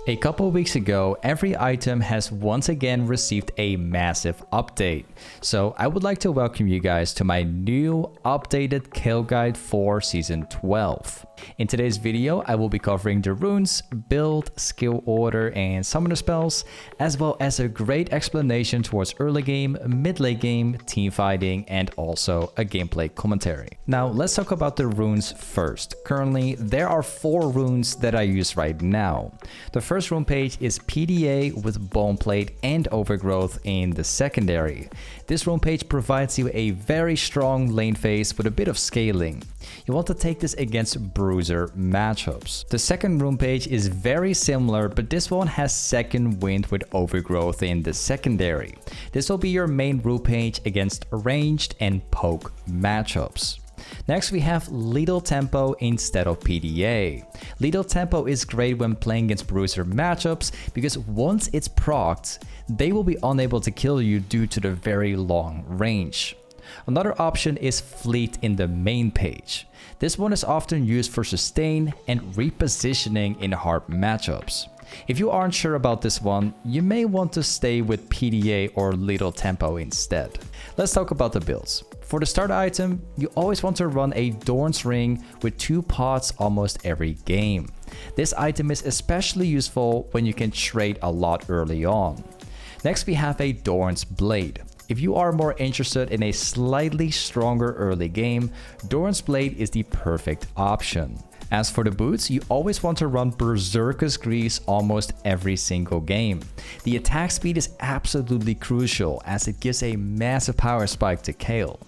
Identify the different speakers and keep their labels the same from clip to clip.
Speaker 1: A couple weeks ago, every item has once again received a massive update. So I would like to welcome you guys to my new updated Kayle guide for season 12. In today's video, I will be covering the runes, build, skill order, and summoner spells, as well as a great explanation towards early game, mid late game, team fighting, and also a gameplay commentary. Now let's talk about the runes first. Currently, there are 4 runes that I use right now. The first rune page is PDA with Bone Plate and Overgrowth in the secondary. This rune page provides you a very strong lane phase with a bit of scaling. You want to take this against bruiser matchups. The second rune page is very similar, but this one has second wind with Overgrowth in the secondary. This will be your main rune page against ranged and poke matchups. Next we have Lethal Tempo instead of PDA. Lethal Tempo is great when playing against bruiser matchups because once it's procced, they will be unable to kill you due to the very long range. Another option is Fleet in the main page. This one is often used for sustain and repositioning in hard matchups. If you aren't sure about this one, you may want to stay with PDA or Lethal Tempo instead. Let's talk about the builds. For the starter item, you always want to run a Dorn's Ring with 2 pots almost every game. This item is especially useful when you can trade a lot early on. Next we have a Dorn's Blade. If you are more interested in a slightly stronger early game, Dorn's Blade is the perfect option. As for the boots, you always want to run Berserkergreaves almost every single game. The attack speed is absolutely crucial as it gives a massive power spike to Kayle.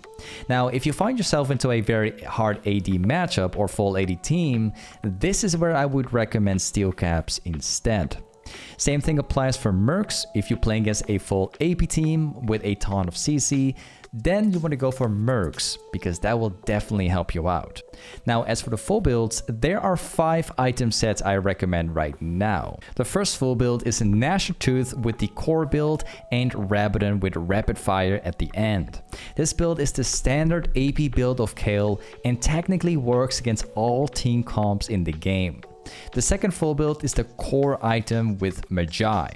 Speaker 1: Now, if you find yourself into a very hard AD matchup or full AD team, this is where I would recommend Steel Caps instead. Same thing applies for Mercs. If you're playing against a full AP team with a ton of CC, then you want to go for Mercs because that will definitely help you out. Now, as for the full builds, there are 5 item sets I recommend right now. The first full build is a Gnash of Tooth with the core build and Rabadon with Rapid Fire at the end. This build is the standard AP build of Kayle and technically works against all team comps in the game. The second full build is the core item with Magi.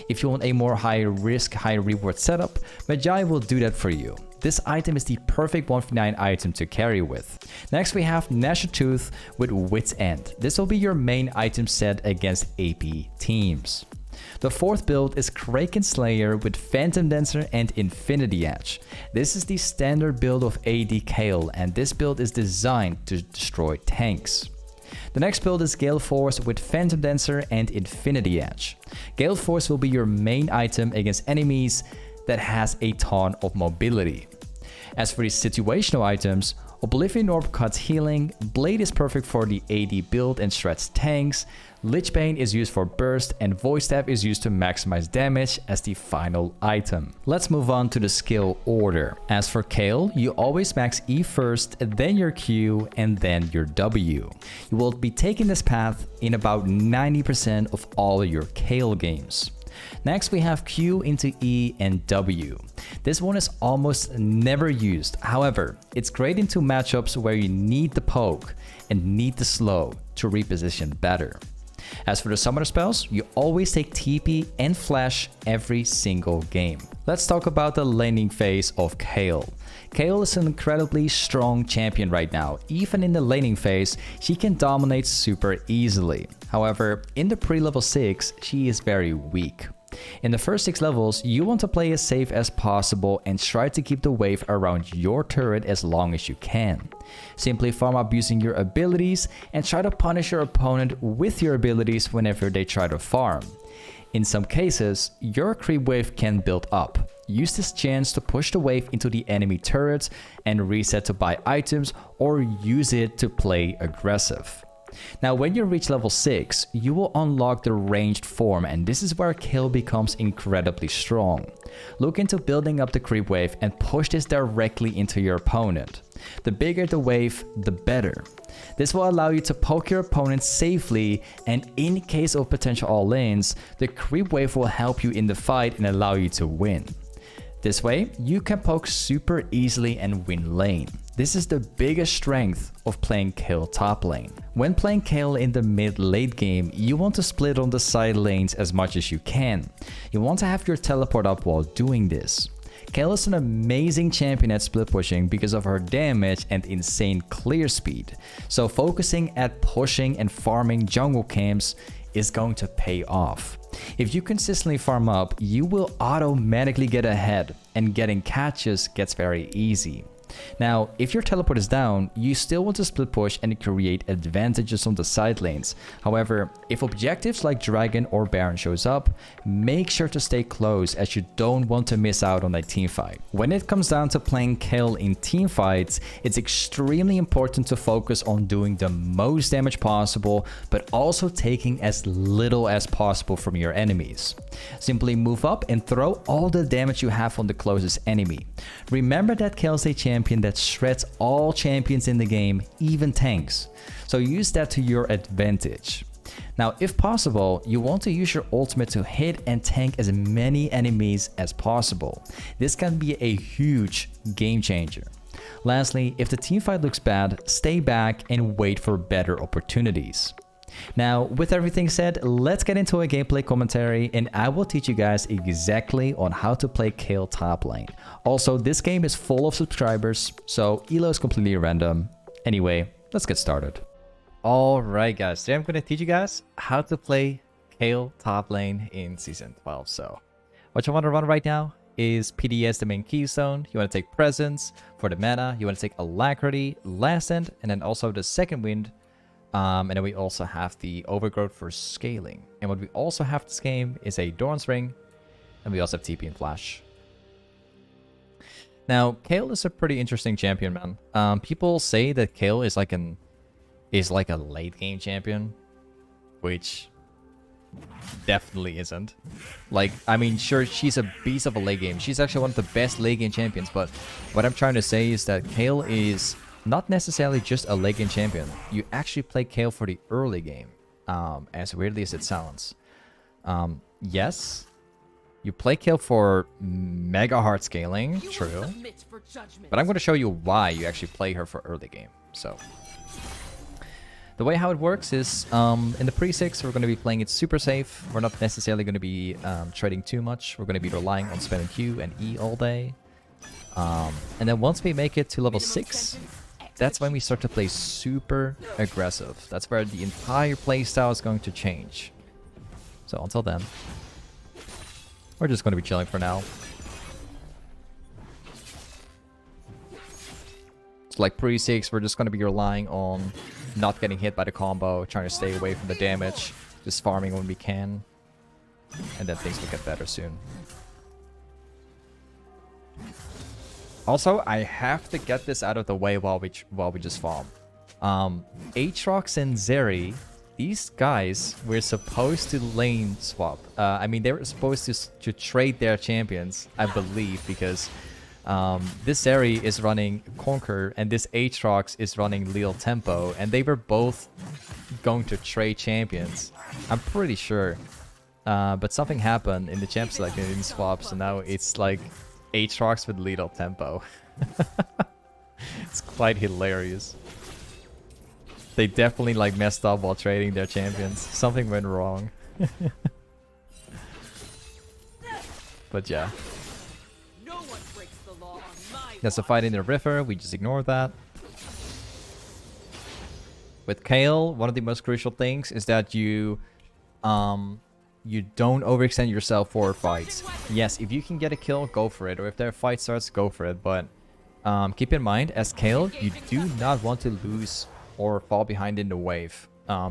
Speaker 1: If you want a more high risk, high reward setup, Magi will do that for you. This item is the perfect 1v9 item to carry with. Next we have Gnash of Tooth with Wit's End. This will be your main item set against AP teams. The fourth build is Kraken Slayer with Phantom Dancer and Infinity Edge. This is the standard build of AD Kayle, and this build is designed to destroy tanks. The next build is Gale Force with Phantom Dancer and Infinity Edge. Gale Force will be your main item against enemies that has a ton of mobility. As for the situational items, Oblivion Orb cuts healing, Blade is perfect for the AD build and shreds tanks, Lich Bane is used for burst, and Voice Staff is used to maximize damage as the final item. Let's move on to the skill order. As for Kayle, you always max E first, then your Q, and then your W. You will be taking this path in about 90% of all your Kayle games. Next we have Q into E and W. This one is almost never used, however, it's great into matchups where you need the poke and need the slow to reposition better. As for the summoner spells, you always take TP and Flash every single game. Let's talk about the laning phase of Kayle. Kayle is an incredibly strong champion right now. Even in the laning phase, she can dominate super easily. However, in the pre-level 6, she is very weak. In the first 6 levels, you want to play as safe as possible and try to keep the wave around your turret as long as you can. Simply farm up using your abilities and try to punish your opponent with your abilities whenever they try to farm. In some cases, your creep wave can build up. Use this chance to push the wave into the enemy turrets and reset to buy items or use it to play aggressive. Now when you reach level 6, you will unlock the ranged form, and this is where Kayle becomes incredibly strong. Look into building up the creep wave and push this directly into your opponent. The bigger the wave, the better. This will allow you to poke your opponent safely, and in case of potential all-ins, the creep wave will help you in the fight and allow you to win. This way, you can poke super easily and win lane. This is the biggest strength of playing Kayle top lane. When playing Kayle in the mid-late game, you want to split on the side lanes as much as you can. You want to have your teleport up while doing this. Kayle is an amazing champion at split pushing because of her damage and insane clear speed. So focusing at pushing and farming jungle camps is going to pay off. If you consistently farm up, you will automatically get ahead, and getting catches gets very easy. Now, if your teleport is down, you still want to split push and create advantages on the side lanes. However, if objectives like Dragon or Baron shows up, make sure to stay close as you don't want to miss out on a team fight. When it comes down to playing Kayle in team fights, it's extremely important to focus on doing the most damage possible, but also taking as little as possible from your enemies. Simply move up and throw all the damage you have on the closest enemy. Remember that Kayle's a champion that shreds all champions in the game, even tanks. So use that to your advantage. Now, if possible, you want to use your ultimate to hit and tank as many enemies as possible. This can be a huge game changer. Lastly, if the team fight looks bad, stay back and wait for better opportunities. Now, with everything said, let's get into a gameplay commentary, and I will teach you guys exactly on how to play Kayle top lane. Also, this game is full of subscribers, so elo is completely random. Anyway, let's get started. Alright guys, today I'm going to teach you guys how to play Kayle top lane in Season 12. So, what you want to run right now is PDS, the main keystone. You want to take Presence for the mana, you want to take Alacrity, Last End, and then also the Second Wind. And then we also have the Overgrowth for scaling. And what we also have this game is a Doran's Ring, and we also have TP and Flash. Now, Kayle is a pretty interesting champion, man. People say that Kayle is like a late game champion, which definitely isn't. Like, I mean, sure, she's a beast of a late game. She's actually one of the best late game champions, but what I'm trying to say is that Kayle is not necessarily just a late game champion. You actually play Kayle for the early game, as weirdly as it sounds. Yes, you play Kayle for mega hard scaling, true, but I'm going to show you why you actually play her for early game. So, the way how it works is, in the pre-6, we're going to be playing it super safe. We're not necessarily going to be trading too much. We're going to be relying on spamming Q and E all day. And then once we make it to level 6, that's when we start to play super aggressive. That's where the entire playstyle is going to change. So until then, we're just going to be chilling for now. So like pre-6, we're just going to be relying on not getting hit by the combo, trying to stay away from the damage, just farming when we can, and then things will get better soon. Also, I have to get this out of the way while we just farm. Aatrox and Zeri, these guys were supposed to lane swap. I mean, they were supposed to trade their champions, I believe, because this Zeri is running Conquer and this Aatrox is running Lethal Tempo, and they were both going to trade champions. I'm pretty sure. But something happened in the champ select and it didn't swap, so now it's like Aatrox with Lethal Tempo. It's quite hilarious. They definitely like messed up while trading their champions. Something went wrong. But yeah. There's a fight in the river, we just ignore that. With Kayle, one of the most crucial things is that you don't overextend yourself for fights. Yes, if you can get a kill, go for it. Or if their fight starts, go for it. But keep in mind, as Kayle, you do not want to lose or fall behind in the wave.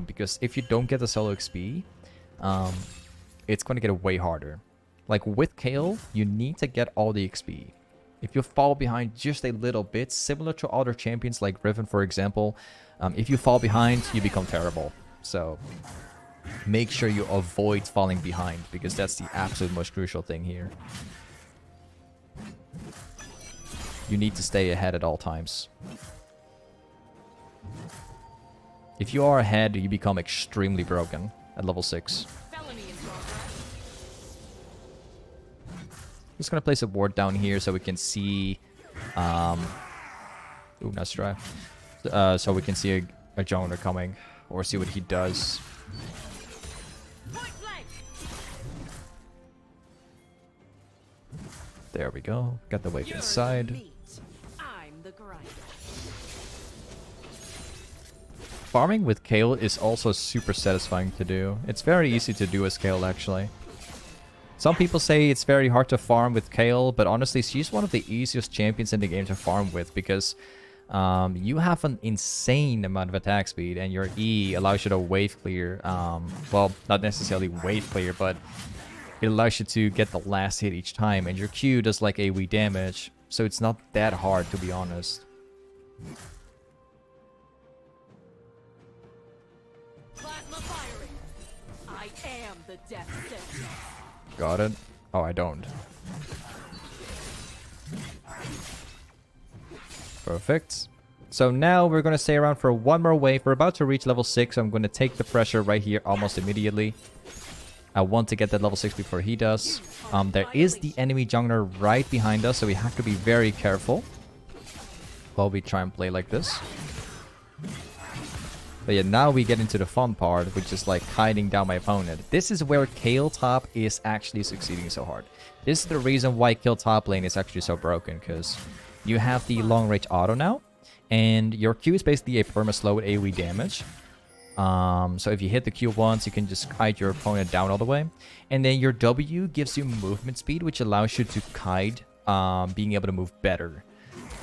Speaker 1: Because if you don't get the solo XP, it's going to get way harder. Like with Kayle, you need to get all the XP. If you fall behind just a little bit, similar to other champions like Riven, for example, if you fall behind, you become terrible. So make sure you avoid falling behind, because that's the absolute most crucial thing here. You need to stay ahead at all times. If you are ahead, you become extremely broken at level 6. Just gonna place a ward down here so we can see Ooh, nice try. So we can see a jungler coming, or see what he does. There we go. Got the wave inside. Farming with Kayle is also super satisfying to do. It's very easy to do as Kayle, actually. Some people say it's very hard to farm with Kayle, but honestly, she's one of the easiest champions in the game to farm with because you have an insane amount of attack speed, and your E allows you to wave clear. Well, not necessarily wave clear, but it allows you to get the last hit each time, and your Q does like AoE damage, so it's not that hard, to be honest. Got it. Oh, I don't. Perfect. So now we're going to stay around for one more wave. We're about to reach level 6, so I'm going to take the pressure right here almost immediately. I want to get that level 6 before he does. There is the enemy jungler right behind us, so we have to be very careful while we try and play like this. But yeah, now we get into the fun part, which is like hiding down my opponent. This is where Kayle Top is actually succeeding so hard. This is the reason why Kayle Top Lane is actually so broken, because you have the long range auto now, and your Q is basically a perma-slow with AoE damage. So if you hit the Q once, you can just kite your opponent down all the way. And then your W gives you movement speed, which allows you to kite, being able to move better.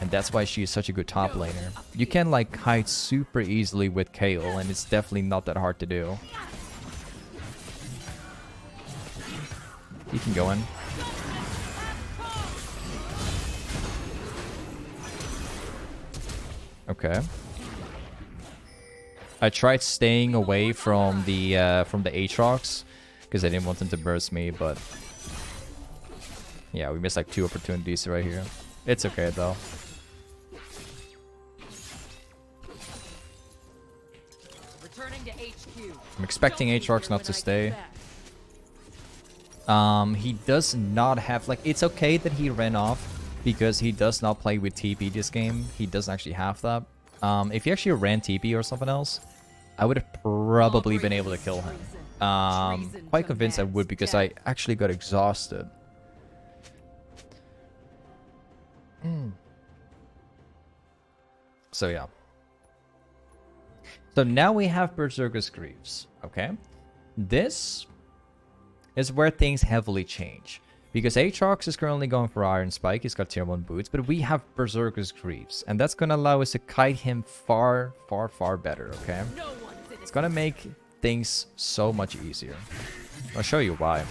Speaker 1: And that's why she is such a good top laner. You can like kite super easily with Kayle, and it's definitely not that hard to do. You can go in. Okay. I tried staying away from the Aatrox because I didn't want them to burst me, but yeah, we missed like 2 opportunities right here. It's okay though. I'm expecting Aatrox not to stay. He does not have, like, it's okay that he ran off because he does not play with TP this game. He doesn't actually have that. If he actually ran TP or something else, I would have probably been able to kill him. Quite convinced I would, because I actually got exhausted. So yeah. So now we have Berserkergreaves, okay? This is where things heavily change. Because Aatrox is currently going for Iron Spike, he's got tier 1 boots, but we have Berserkergreaves, and that's gonna allow us to kite him far, far, far better, okay? It's gonna make things so much easier. I'll show you why.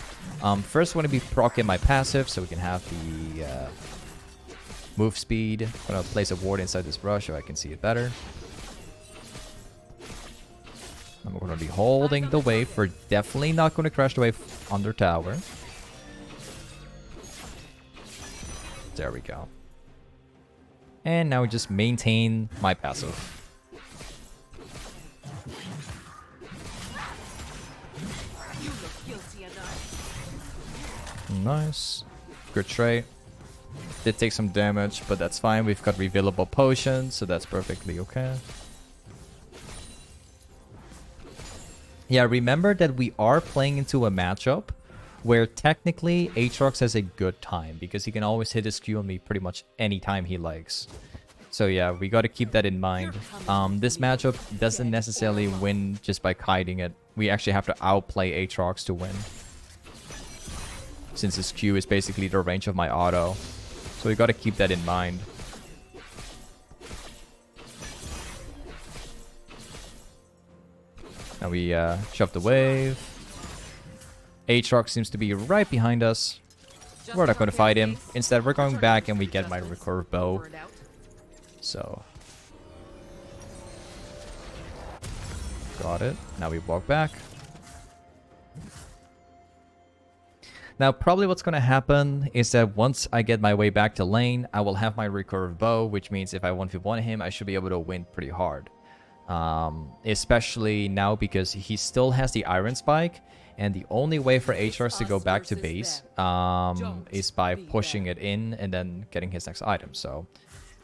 Speaker 1: First, I want to be proccing my passive so we can have the move speed. I'm gonna place a ward inside this brush so I can see it better. I'm going to be holding the wave. We're definitely not going to crash the wave under tower. There we go. And now we just maintain my passive. Nice. Good trade. Did take some damage, but that's fine. We've got revealable potions, so that's perfectly okay. Yeah, remember that we are playing into a matchup where technically Aatrox has a good time because he can always hit his Q on me pretty much any time he likes. So yeah, we got to keep that in mind. This matchup doesn't necessarily win just by kiting it. We actually have to outplay Aatrox to win, since his Q is basically the range of my auto. So we got to keep that in mind. Now we shove the wave. Aatrox seems to be right behind us. We're not going to fight him. Instead, we're going back and we get my Recurve Bow. So. Got it. Now we walk back. Now, probably what's going to happen is that once I get my way back to lane, I will have my Recurve Bow, which means if I 1v1 him, I should be able to win pretty hard. Especially now because he still has the Iron Spike, and the only way for Aatrox to go back to base is by pushing it in and then getting his next item. So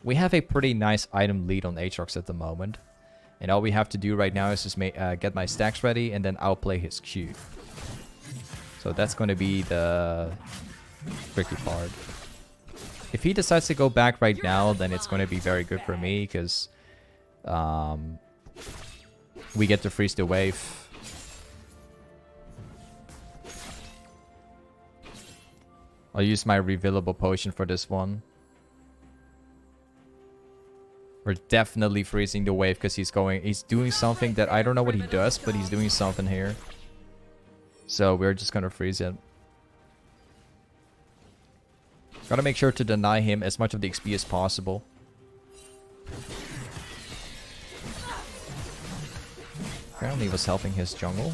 Speaker 1: we have a pretty nice item lead on Aatrox at the moment. And all we have to do right now is just get my stacks ready and then outplay his Q. So that's going to be the tricky part. If he decides to go back right now, then it's going to be very good for me because we get to freeze the wave. I'll use my revealable potion for this one. We're definitely freezing the wave because he's doing something that I don't know what he does, but he's doing something here. So we're just gonna freeze it. Gotta make sure to deny him as much of the XP as possible. Apparently he was helping his jungle.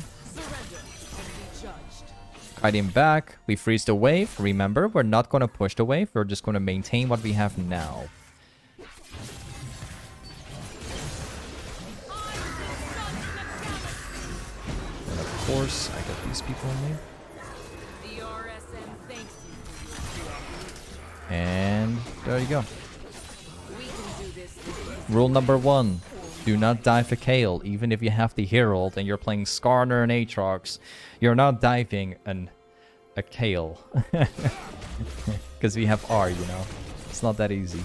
Speaker 1: Kite him back. We freeze the wave. Remember, we're not gonna push the wave. We're just gonna maintain what we have now. Of course, I got these people in there. And there you go. Rule number 1. Do not dive for Kayle. Even if you have the Herald and you're playing Skarner and Aatrox, you're not diving a Kayle. Because we have R, you know. It's not that easy.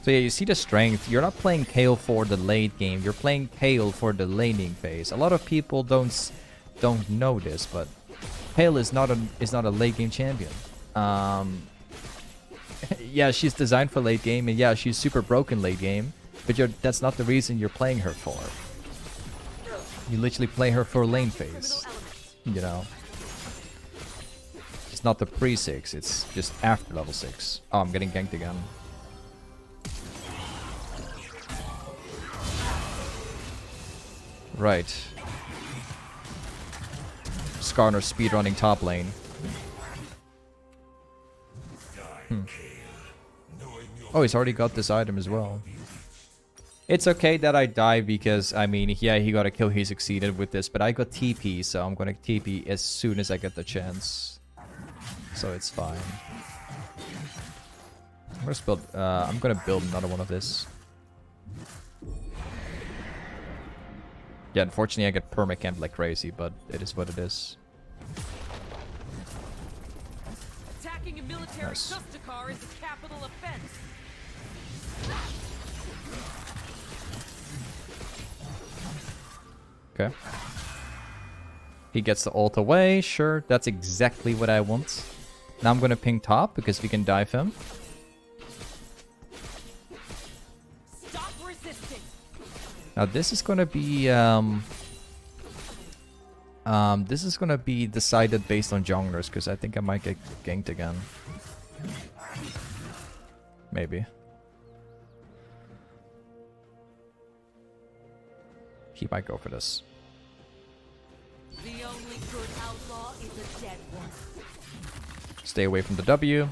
Speaker 1: So yeah, you see the strength. You're not playing Kayle for the late game. You're playing Kayle for the laning phase. A lot of people don't know this, but Kayle is not a late game champion. Yeah, she's designed for late game, and yeah, she's super broken late game. But that's not the reason you're playing her for. You literally play her for lane phase. You know. It's not the pre-6, it's just after level 6. Oh, I'm getting ganked again. Right. Skarner speedrunning top lane. Oh, he's already got this item as well. It's okay that I die because, I mean, yeah, he got a kill, he succeeded with this, but I got TP, so I'm gonna TP as soon as I get the chance. So it's fine. I'm gonna build another one of this. Yeah, unfortunately I get permacamped like crazy, but it is what it is.
Speaker 2: Attacking a military
Speaker 1: Nice.
Speaker 2: Justicar is a capital offense.
Speaker 1: Okay. He gets the ult away. Sure, that's exactly what I want. Now I'm gonna ping top because we can dive him.
Speaker 2: Stop resisting.
Speaker 1: Now this is gonna be decided based on junglers because I think I might get ganked again. Maybe. He might go for this.
Speaker 2: The only good outlaw is a dead one.
Speaker 1: Stay away from the W.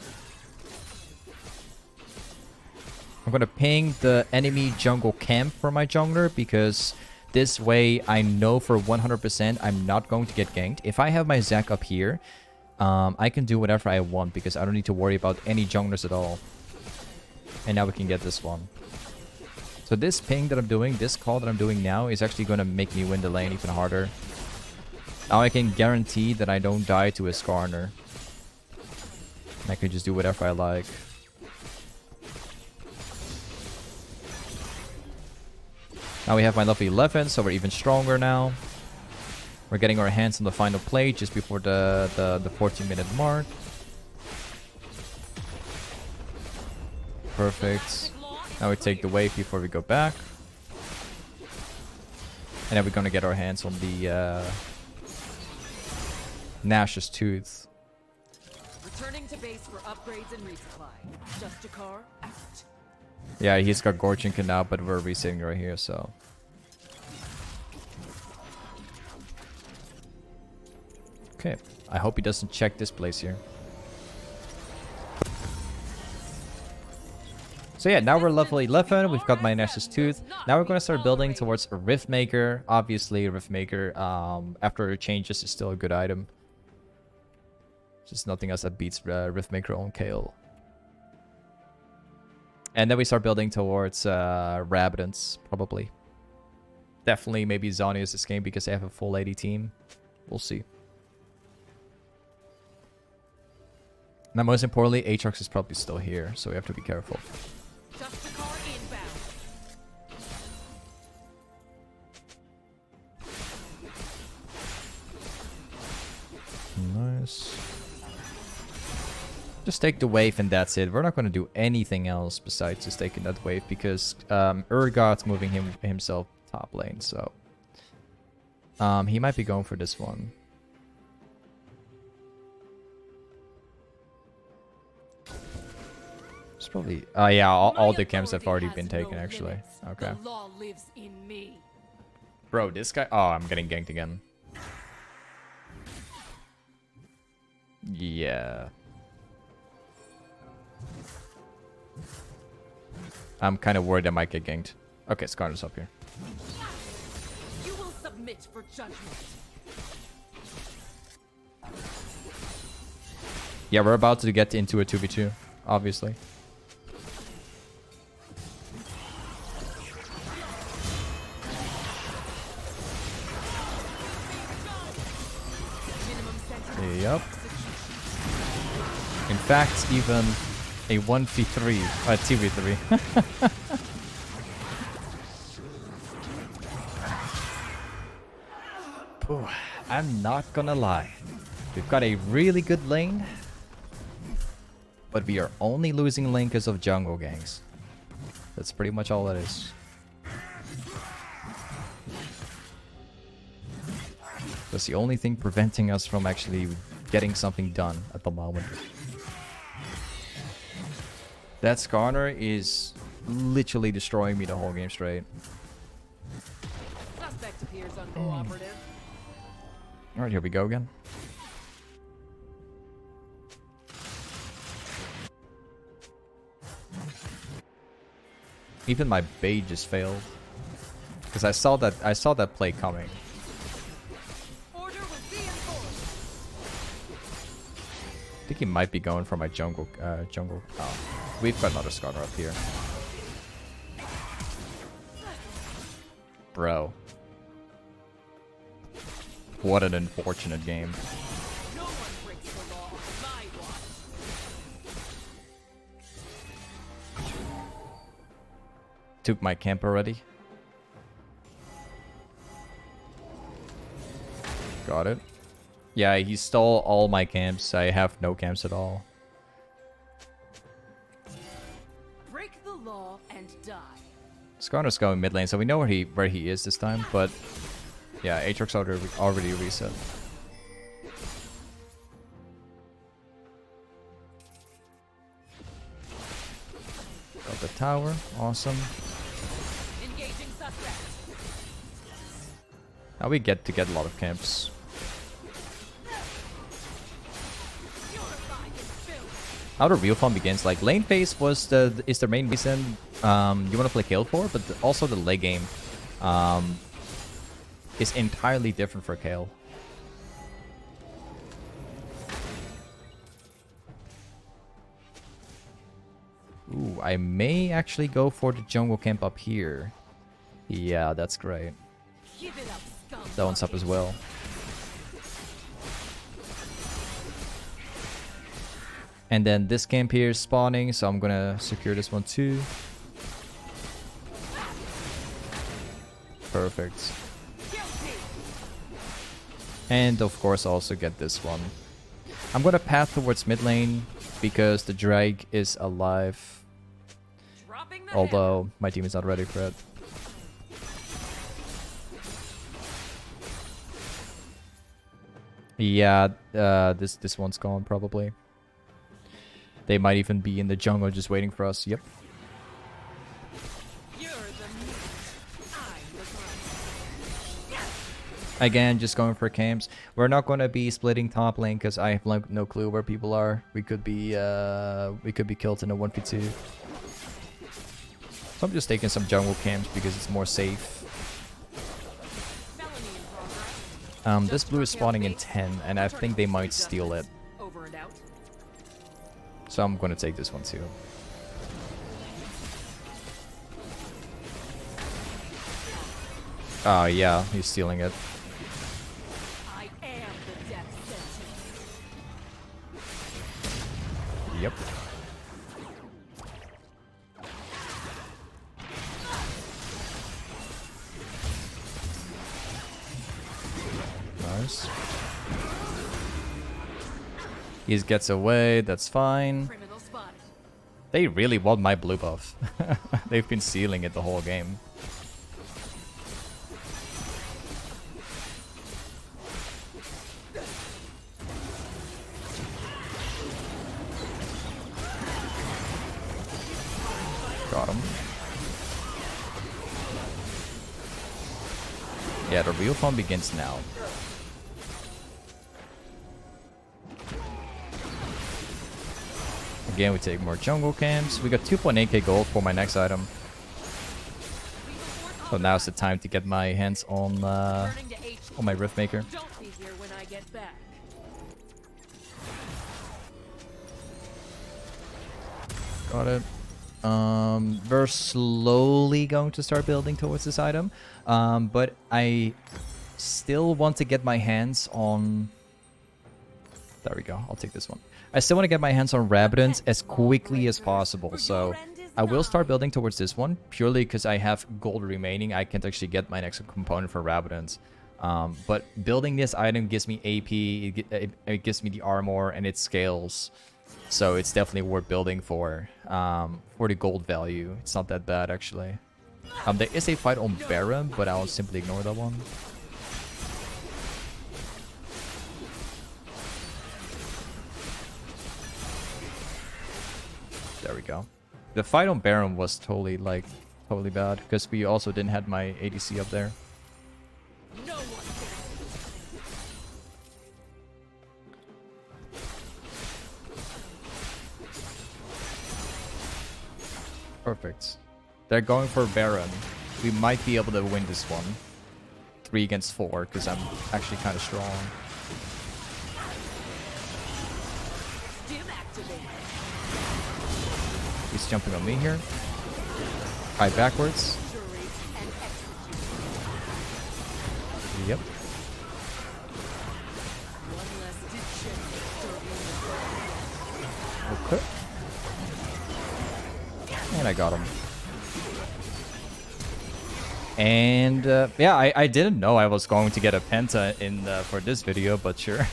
Speaker 1: I'm gonna ping the enemy jungle camp for my jungler because this way I know for 100% I'm not going to get ganked. If I have my Zac up here, I can do whatever I want because I don't need to worry about any junglers at all. And now we can get this one. So this ping that I'm doing, this call that I'm doing now is actually going to make me win the lane even harder. Now I can guarantee that I don't die to a Skarner. I can just do whatever I like. Now we have my level 11, so we're even stronger now. We're getting our hands on the final plate just before the 14-minute mark. Perfect. Now we take the wave before we go back. And then we're gonna get our hands on the Nash's Tooth.
Speaker 2: Returning to base for upgrades and resupply. Justicar out.
Speaker 1: Yeah, he's got Gorchinka now, but we're resetting right here, so. Okay, I hope he doesn't check this place here. So yeah, now we're level 11, we've got my Nash's Tooth. Now we're gonna start building towards a Riftmaker. Obviously, Riftmaker, after it changes, is still a good item. Just nothing else that beats Riftmaker on Kayle. And then we start building towards Rabidance, probably. Definitely maybe Zhonya's this game because they have a full AD team. We'll see. Now, most importantly, Aatrox is probably still here, so we have to be careful. Nice. Just take the wave and that's it. We're not going to do anything else besides just taking that wave because Urgot's moving himself top lane, so he might be going for this one. It's probably yeah, all the camps have already been taken actually. Okay.
Speaker 2: The law lives in me.
Speaker 1: Bro, this guy, oh, I'm getting ganked again. Yeah. I'm kind of worried I might get ganked. Okay, Skarner's up here.
Speaker 2: You will submit for judgment.
Speaker 1: Yeah, we're about to get into a 2v2, obviously. Yep. In fact, even a 1v3, 2v3. Ooh, I'm not gonna lie. We've got a really good lane, but we are only losing lane because of jungle ganks. That's pretty much all it is. That's the only thing preventing us from actually getting something done at the moment. That Skarner is literally destroying me the whole game straight.
Speaker 2: Suspect appears uncooperative.
Speaker 1: Alright, here we go again. Even my bait just failed. Because I saw that play coming. I think he might be going for my jungle. Oh, we've got another Skarner up here. Bro. What an unfortunate game.
Speaker 2: No one breaks the law on my watch.
Speaker 1: Took my camp already. Got it. Yeah, he stole all my camps. I have no camps at all.
Speaker 2: Break the law and die.
Speaker 1: Skarner's going mid lane, so we know where he is this time, but yeah, Aatrox already reset. Got the tower, awesome.
Speaker 2: Engaging suspect.
Speaker 1: Now we get to get a lot of camps. How the real fun begins. Like lane phase is the main reason you want to play Kayle for, but also the late game is entirely different for Kayle. Ooh, I may actually go for the jungle camp up here. Yeah, that's great.
Speaker 2: Give it up, scum.
Speaker 1: That one's up as well. And then this camp here is spawning, so I'm gonna secure this one too. Perfect. And of course also get this one. I'm gonna path towards mid lane because the drag is alive. Although my team is not ready for it. Yeah, this one's gone probably. They might even be in the jungle just waiting for us. Yep. Again, just going for camps. We're not going to be splitting top lane because I have no clue where people are. We could be killed in a 1v2. So I'm just taking some jungle camps because it's more safe. This blue is spawning in 10, and I think they might steal it. So I'm gonna take this one too. Oh yeah, he's stealing it.
Speaker 2: I am the death sentence.
Speaker 1: Yep. Nice. He gets away, that's fine.
Speaker 2: Criminal spotted.
Speaker 1: They really want my blue buff. They've been stealing it the whole game. Got him. Yeah, the real fun begins now. Again, we take more jungle camps. We got 2.8k gold for my next item. So now's the time to get my hands on my Rift Maker.
Speaker 2: Don't be here when I get back.
Speaker 1: Got it. We're slowly going to start building towards this item. But I still want to get my hands on... There we go. I'll take this one. I still want to get my hands on Rabidance as quickly as possible. So I will start building towards this one purely because I have gold remaining. I can't actually get my next component for Rabidance. But building this item gives me AP, it gives me the armor, and it scales. So it's definitely worth building for the gold value. It's not that bad, actually. There is a fight on Baron, but I'll simply ignore that one. There we go. The fight on Baron was totally bad because we also didn't have my ADC up there.
Speaker 2: No one.
Speaker 1: Perfect. They're going for Baron. We might be able to win this one. 3 against 4 because I'm actually kind of strong.
Speaker 2: Dim activated.
Speaker 1: He's jumping on me here. High backwards.
Speaker 2: Jury and execute.
Speaker 1: Yep.
Speaker 2: One less ditch.
Speaker 1: Okay. And I got him. And yeah, I didn't know I was going to get a penta in for this video, but sure.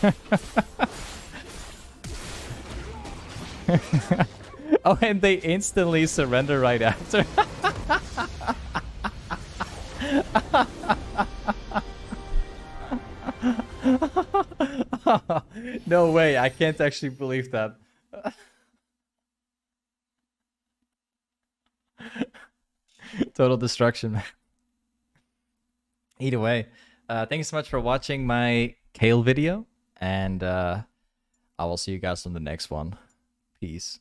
Speaker 1: Oh, and they instantly surrender right after. No way, I can't actually believe that. Total destruction, man. Either way, thanks so much for watching my Kayle video, and I will see you guys on the next one. Peace.